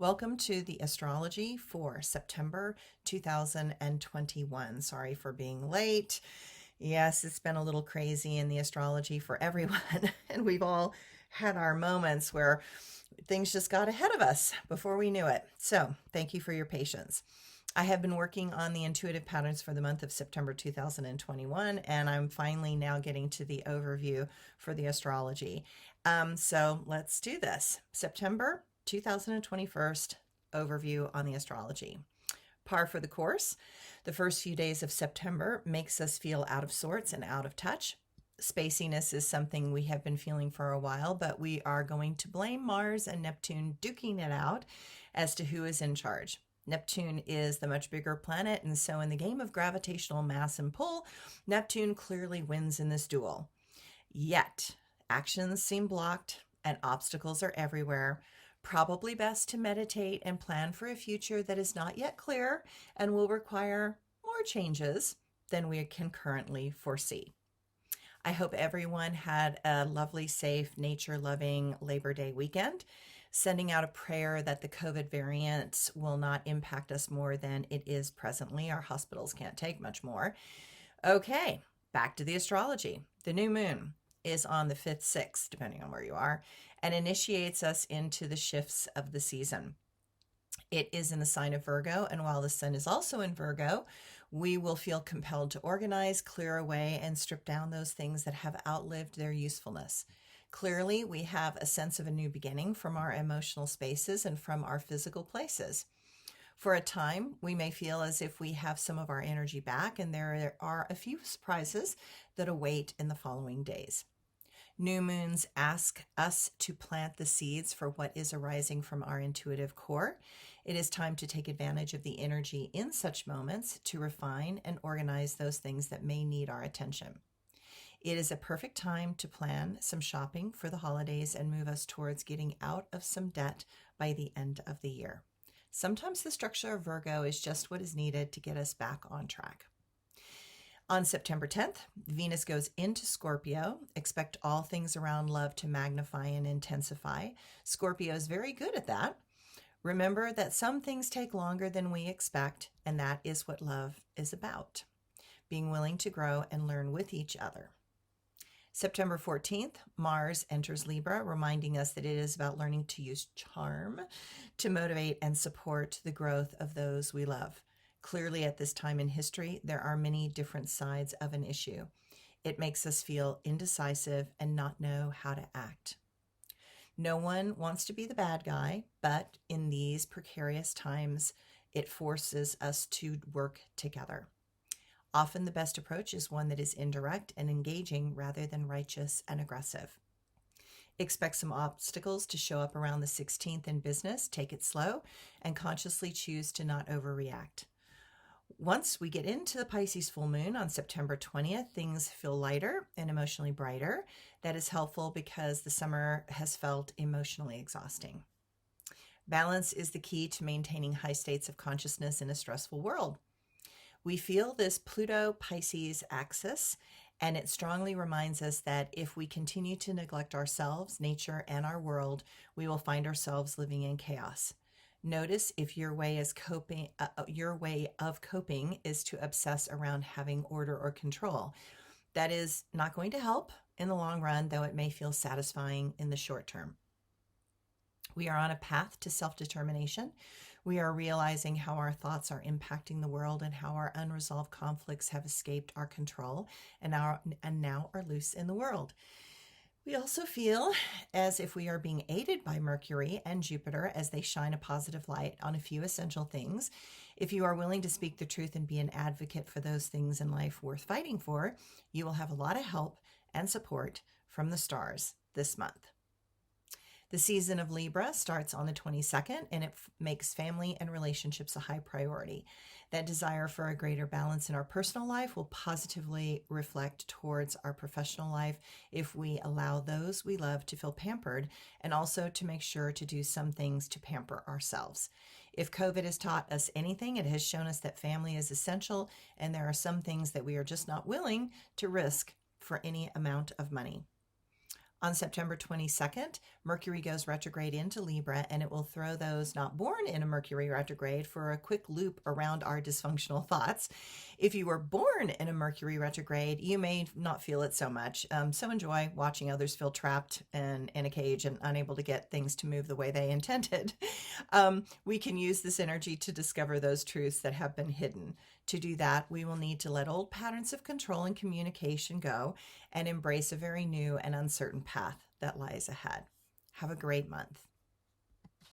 Welcome to the astrology for September 2021. Sorry for being late. Yes, it's been a little crazy in the astrology for everyone, and we've all had our moments where things just got ahead of us before we knew it. So, thank you for your patience. I have been working on the intuitive patterns for the month of September 2021, and I'm finally now getting to the overview for the astrology. So let's do this. September 2021 overview on the astrology. Par for the course. The first few days of September makes us feel out of sorts and out of touch. Spaciness is something we have been feeling for a while, but we are going to blame Mars and Neptune duking it out as to who is in charge. Neptune is the much bigger planet, and so in the game of gravitational mass and pull, Neptune clearly wins in this duel. Yet, actions seem blocked and obstacles are everywhere. Probably best to meditate and plan for a future that is not yet clear and will require more changes than we can currently foresee. I hope everyone had a lovely, safe, nature-loving Labor Day weekend. Sending out a prayer that the COVID variants will not impact us more than it is presently. Our hospitals can't take much more. Okay, back to the astrology. The new moon is on the 5th, 6th, depending on where you are, and initiates us into the shifts of the season. It is in the sign of Virgo, and while the sun is also in Virgo, we will feel compelled to organize, clear away, and strip down those things that have outlived their usefulness. Clearly, we have a sense of a new beginning from our emotional spaces and from our physical places. For a time, we may feel as if we have some of our energy back, and there are a few surprises that await in the following days. New moons ask us to plant the seeds for what is arising from our intuitive core. It is time to take advantage of the energy in such moments to refine and organize those things that may need our attention. It is a perfect time to plan some shopping for the holidays and move us towards getting out of some debt by the end of the year. Sometimes the structure of Virgo is just what is needed to get us back on track. On September 10th, Venus goes into Scorpio. Expect all things around love to magnify and intensify. Scorpio is very good at that. Remember that some things take longer than we expect, and that is what love is about. Being willing to grow and learn with each other. September 14th, Mars enters Libra, reminding us that it is about learning to use charm to motivate and support the growth of those we love. Clearly, at this time in history, there are many different sides of an issue. It makes us feel indecisive and not know how to act. No one wants to be the bad guy, but in these precarious times, it forces us to work together. Often the best approach is one that is indirect and engaging rather than righteous and aggressive. Expect some obstacles to show up around the 16th in business. Take it slow and consciously choose to not overreact. Once we get into the Pisces full moon on September 20th, things feel lighter and emotionally brighter. That is helpful because the summer has felt emotionally exhausting. Balance is the key to maintaining high states of consciousness in a stressful world. We feel this Pluto-Pisces axis, and it strongly reminds us that if we continue to neglect ourselves, nature, and our world, we will find ourselves living in chaos. Notice if your way of coping is to obsess around having order or control. That is not going to help in the long run, though it may feel satisfying in the short term. We are on a path to self-determination. We are realizing how our thoughts are impacting the world and how our unresolved conflicts have escaped our control and now are loose in the world. We also feel as if we are being aided by Mercury and Jupiter as they shine a positive light on a few essential things. If you are willing to speak the truth and be an advocate for those things in life worth fighting for, you will have a lot of help and support from the stars this month. The season of Libra starts on the 22nd, and it makes family and relationships a high priority. That desire for a greater balance in our personal life will positively reflect towards our professional life if we allow those we love to feel pampered, and also to make sure to do some things to pamper ourselves. If COVID has taught us anything, it has shown us that family is essential, and there are some things that we are just not willing to risk for any amount of money. On September 22nd, Mercury goes retrograde into Libra, and it will throw those not born in a Mercury retrograde for a quick loop around our dysfunctional thoughts. If you were born in a Mercury retrograde, you may not feel it so much. So enjoy watching others feel trapped in a cage and unable to get things to move the way they intended. We can use this energy to discover those truths that have been hidden. To do that, we will need to let old patterns of control and communication go and embrace a very new and uncertain path that lies ahead. Have a great month.